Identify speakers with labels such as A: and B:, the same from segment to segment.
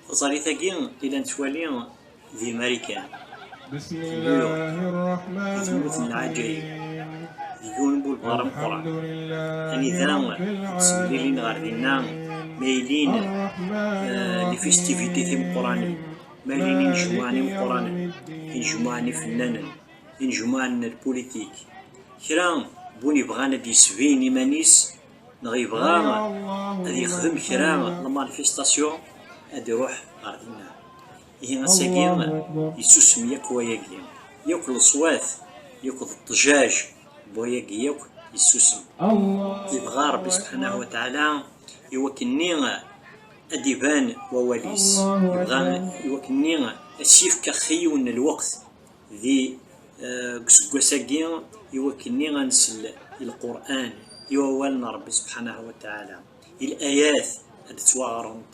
A: فصاريتاكي إلى نتوالي ذي ماريكان
B: بسم الله الرحمن
A: العجيب
B: الرحيم.
A: يقول بول بغرم
B: الحمد
A: قران
B: لله
A: أني
B: رب
A: ذا تسميلين غاردينا
B: العالمين
A: مايلين
B: الرحمن
A: لي فيستيفيتي ثيم قراني
B: الرحيم
A: مايلين
B: مالك
A: ينجمعني
B: يوم
A: قرانا ينجمعني
B: الدين.
A: فنانا ينجمعني البوليتيك كرا بوني بغانا ديسفين إيمانيس نغي بغا
B: سمع الله
A: غادي يخدم
B: لمن
A: كرا
B: حمده.
A: لا مانيفيستاسيون غادي يروح غاردينا هي
B: الله
A: غاساكي
B: أكبر.
A: يسوسم ياك وياكي ياكل الصوات ياكل الضجاج بوياكي ياك يسوسم
B: الله
A: يبغى ربي سبحانه
B: أكبر.
A: وتعالى يوكلني أديبان وواليس
B: الله
A: يبغى
B: أكبر.
A: يوكلني أسيف كخيون الوقت ذي قسقساكي يوكلني غنسل القرآن يوالنا ربي سبحانه وتعالى الآيات هاد تواغرنت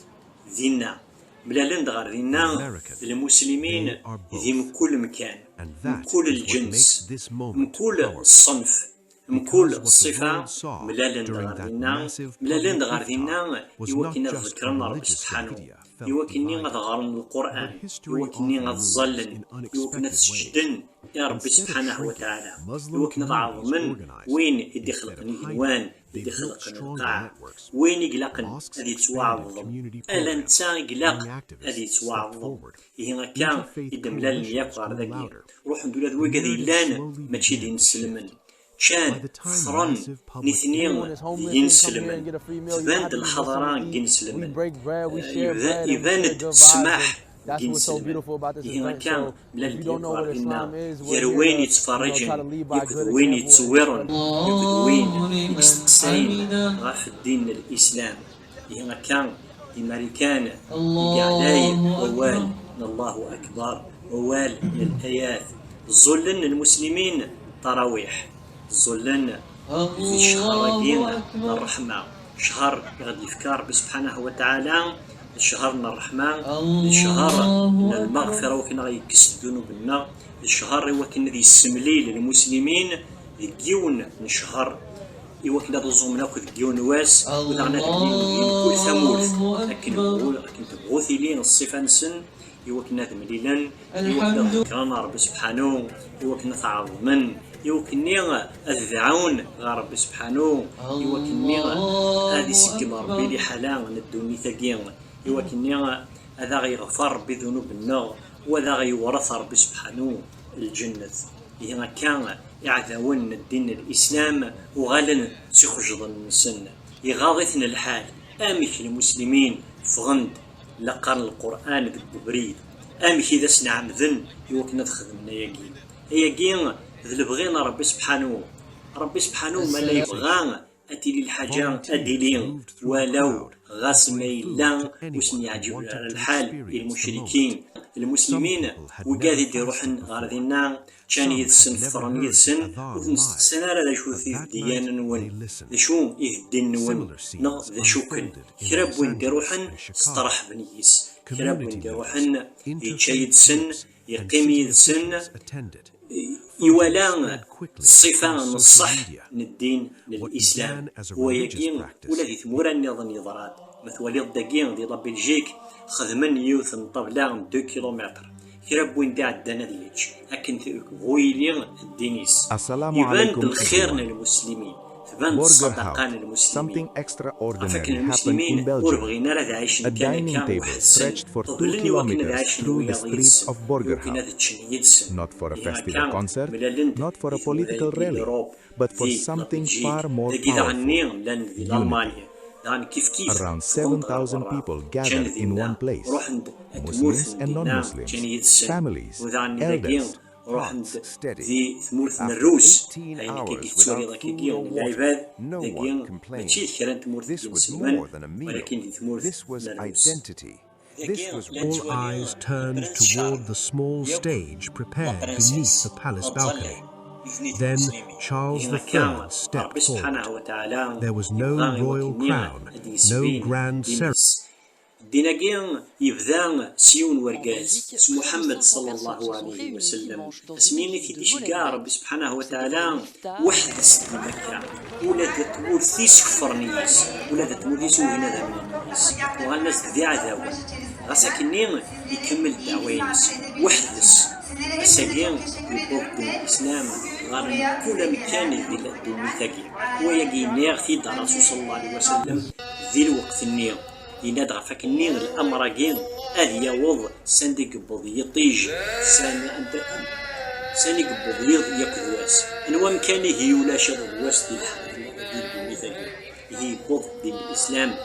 A: ذينا بلا لندغر ذينا المسلمين ذي من كل مكان من كل الجنس من كل الصنف من كل الصفة ملالين دغاردينا ملالين دغاردينا يوكلنا ذكرنا ربي سبحانه يوكلني غتغرن القرآن يوكلني غتظلن يوكلنا تسجدن يا ربي سبحانه وتعالى يوكلنا تعظمن وين يدي خلقني الوان يدي خلقني القاع وين يقلقن هذه تواعظم ألا نتا يقلق هذه تواعظم هي كان يدملال يقار ذاكي روح ندول هذا وكذا لان ماشي دين السلمن كان فرن نثنين ينسلمن تباند الحضران ينسلمن يبان السماح ينسلمن هنا كان بلال يقار إنا يروين يتفرجن يكذوين يتصورن يكذوين يستقسين غاف الدين الإسلام هنا كان الأمريكان يقعلاي ووال الله أكبر ووال الآيات ظلن المسلمين تراويح ظلن في شهر دين الرحمة شهر غادي يفكر سبحانه وتعالى الشهر الرحمة الشهر المغفرة وكنا غيكس ذنوبنا الشهر وكنا ذي السمليل للمسلمين ذيون الشهر وكنا تزومنا كذيون واس ودعنا كل ثمورث لكن تبغوثي لين الصفة نسن وكنا ذمليلا وكنا ذكرنا ربي سبحانه وكنا تعظمن يوكني الذعون غا ربي سبحانه يوكني هذه سكم ربي لي حلال ندوني ثقيل يوكني هذا غيغفر بذنوبنا وهذا غيورث ربي سبحانه الجنة هنا كان يعذون الدين الإسلام وغالن سيخرج السن يغاضثنا الحال آمك المسلمين فغند لقرن القرآن ذي بريد آمك إذا سنعم ذن يوكنا تخدمنا يقين يقين ذل بغينا ربي سبحانه ما لا يبغى أتي الحاجة أديلين ولو غاسمي لا وسن يعجب على الحال المشركين المسلمين وقاعد يروحن غاردينا كان يدسن فرن يدسن وتنستسنا لا شو في ديانا نون شو يهدين نون ذا شوكن كراب وين يروحن استراح بنيس كراب وين يروحن يتشايدسن يقيم يدسن يولان الصفة الصح من الدين للإسلام هو يقين ولا ذي ثمورا نظن يضرات مثل الدقين دي بلجيك خدمن يوث طبلان 2 كيلومتر كراب وين دي عدنا ديتش لكن غويلين الدينيس يبان بالخير للمسلمين
C: Something extraordinary happened in Belgium. A dining table stretched for 2 kilometers through the streets of Borgerhout. Not for a festival concert, not for a political rally, but for something far more powerful. Unity. Around 7,000 people gathered in one place. Muslims and non-Muslims, families, elders, hearts steady. After 18 hours without food or water, no one complained. This was more than a meal. This was identity. This was
D: all eyes turned toward the small stage prepared beneath the palace balcony. Then Charles III stepped forward. There was no royal crown, no grand ceremony.
A: ديناقيا يبدا سيون ورقاز اسم محمد صلى الله عليه وسلم اسميني في ديشكا ربي سبحانه وتعالى وحد سد مكة ولا تمور ثيس كفرنيس ولا تمور يسوي هنا من الناس وغالناس ذي عذاوة غاساكني يكمل الدعوة ينس وحدس ساكين يبوك الإسلام غير كل مكان الدنيا ثاكي ويجي نير في الرسول صلى الله عليه وسلم ذي الوقت النير ينادى غفاك النير الأمراكين هذه يوض سانديك بوضي يطيج ساني قبض ياكل واس انوا مكان هي ولا شر واس ديال الدنيا ثاكي هي بوض دين الإسلام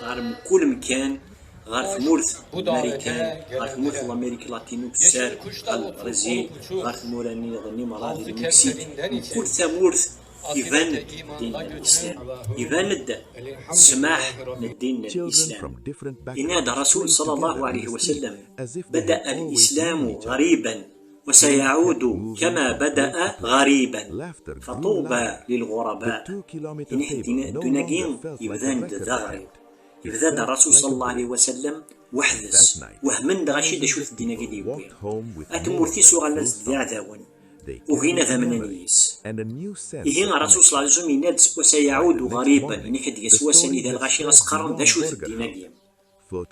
A: غير من كل مكان غير في مورث الامريكان غير في مورث الامريكا اللاتينو كسار البرازيل غير في موراني ظني مراد المكسيك من كل ثمورث يبان دين الاسلام يبان السماح للدين الاسلام ينادى الرسول صلى الله عليه وسلم بدأ الاسلام غريبا وسيعود كما بدأ غريبا فطوبى للغرباء دوناكين يبدان غريب يبدا الرسول صلى الله عليه وسلم وحدس وهمن دغاشي دشوف الدين كيدي يبوي اتمورتي سوغ الناس ديال عذاون وهنا ثمنانيس يهين الرسول صلى الله عليه وسلم يناد وسيعود غريبا يعني كدي سواسني ذا الغاشي غاسقرن دشوف الدين كيدي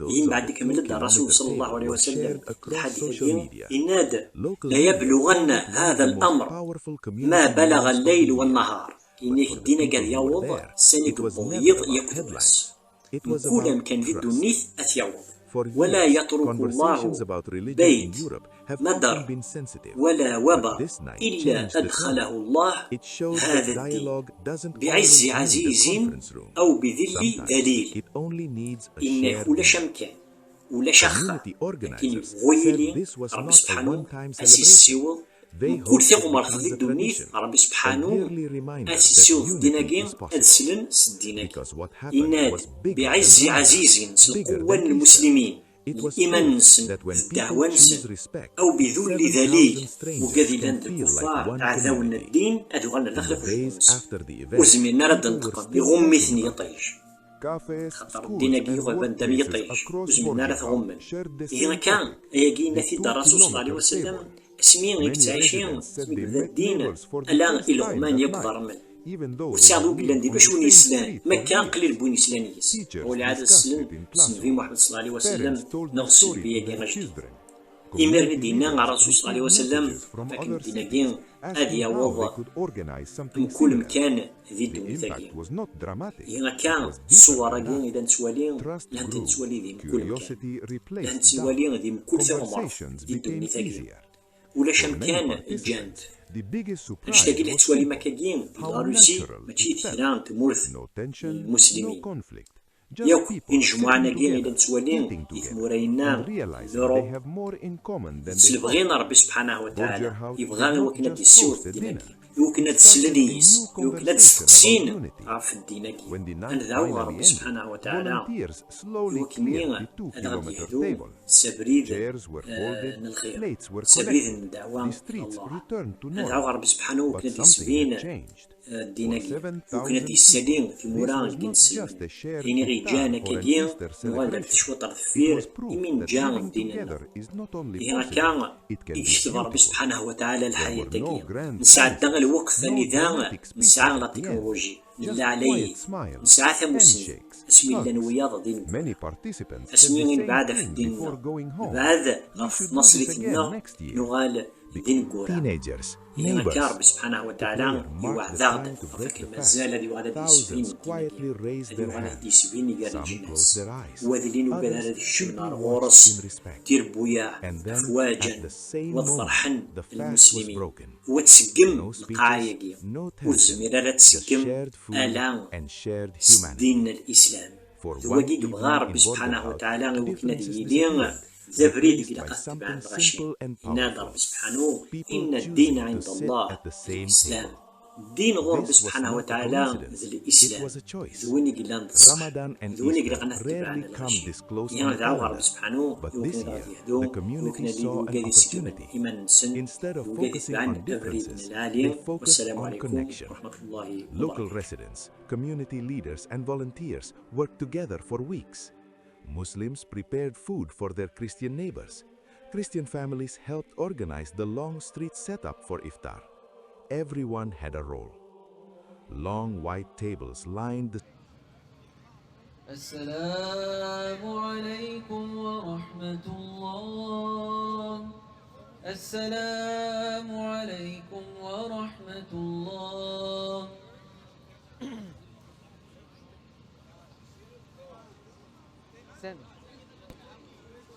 A: يهين بعد كمل الرسول صلى الله عليه وسلم الحديث يناد لا يبلغن هذا الامر ما بلغ الليل والنهار يعني الدين قال يوض سنك الضيض يكتب بس كل مكان في الدنيا أثيوض ولا يترك الله بيت مدر ولا وبر إلا أدخله الله هذا الدين بعز عزيز أو بذل ذليل إنه ولا شمكان ولا شخة لكن غويلي رب سبحانه أسيسيوض كل ثقة مرخ في الدنيا ربي سبحانه أسيسيوض ديناكين أدسلن سديناكين إناد بعز عزيز سلقوان المسلمين الإيمان نسن الدعوة نسن أو بذل ذليل وكذي لند الكفار عذاونا الدين أدوغلنا داخل في وزمينا رد نتقم بغمثني يطيش خاطر الديناكي غيبان دم يطيش وزمينا رد غمن إذا كان أياكينا في الرسول صلى الله عليه وسلم اسمين يكتعيشين بذا الدين ألا الغمان يقدر من وساعدوا بلا نديرو شون الإسلام ما كان قليل بون إسلاميس ولعادة السلم في محمد صلى الله عليه وسلم نغسل بيدي غجدي إمر دينا مع الرسول صلى الله عليه وسلم فكن دينا كين هذه وضع من كل مكان ذي الدنيا ثاكين إذا كان الصورة كين إذا نتوالين لن تنتوالي ذي من كل مكان لن تنتوالين ذي من كل ثغمر ذي الدنيا ثاكين ولا شمكان الجانت نشتاقي لها توالي مكاكين في روسي ماشي ثيران تمورث المسلمين ياك ينجمعنا كين إذا نتوالين يثمورينا ذروب تسلبغينا ربي سبحانه وتعالى يبغانا وكنا ديسيوث ديناكي يوكنا تسلديس يوكنا تسقسين في الديناكي أندعو ربي سبحانه وتعالى يوكنينا أدغب يهدو سبريد الخير سبريد الدعوة الله أندعو ربي سبحانه وكنا ديسفين الديناكي وكنا ديسالين في موران الجنسي حين رجانا كدين نغادر تشوطر ثفير يمين جان ديننا إذا كان يكتب ربي سبحانه وتعالى الحياة تاكي نساعد الوقت ثاني ذا نسعى لا تكنولوجي لا عليه نسعى ثموسين اسمي لنا وياض دين اسمي بعد في الدين بعد نصرتنا نغال دين قورا إذا كان ربي سبحانه وتعالى يوعد فكر مازال دي وغادا ديسفين دي وغادا ديسفين يقال الجناس وذلين وقال الشمنار غورس دير بويا أفواجا وضرحن المسلمين وتسقم القايقية وزميرا تسقم آلام دين الإسلام ذوقي بغا ربي سبحانه وتعالى وكنا ديدين زبريد كده قد عن غشي نادى رب سبحانه إن الدين عند الله الإسلام الدين غور رب سبحانه وتعالى مثل الإسلام ذويني قلنا نتصح ذويني قلنا نتبع عن الغشي يعني دعوة رب سبحانه يوكنا يهدو يوكنا دينو قادي سكيما إيمان نسن وقادي تبعن أبريد من العالي والسلام عليكم ورحمة الله
C: Local residents, community leaders and volunteers worked together for weeks. Muslims prepared food for their Christian neighbors. Christian families helped organize the long street setup for iftar. Everyone had a role. Long white tables lined the
E: السلام عليكم ورحمة الله. السلام عليكم ورحمة الله.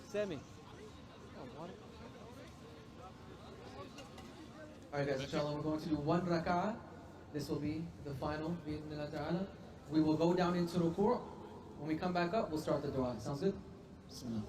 F: Sammy.
E: Alright guys, inshallah we're going to do one rak'ah. This will be the final, bi'idhnillah ta'ala. We will go down into ruku'. When we come back up, we'll start the dua. Sounds good? Bismillah.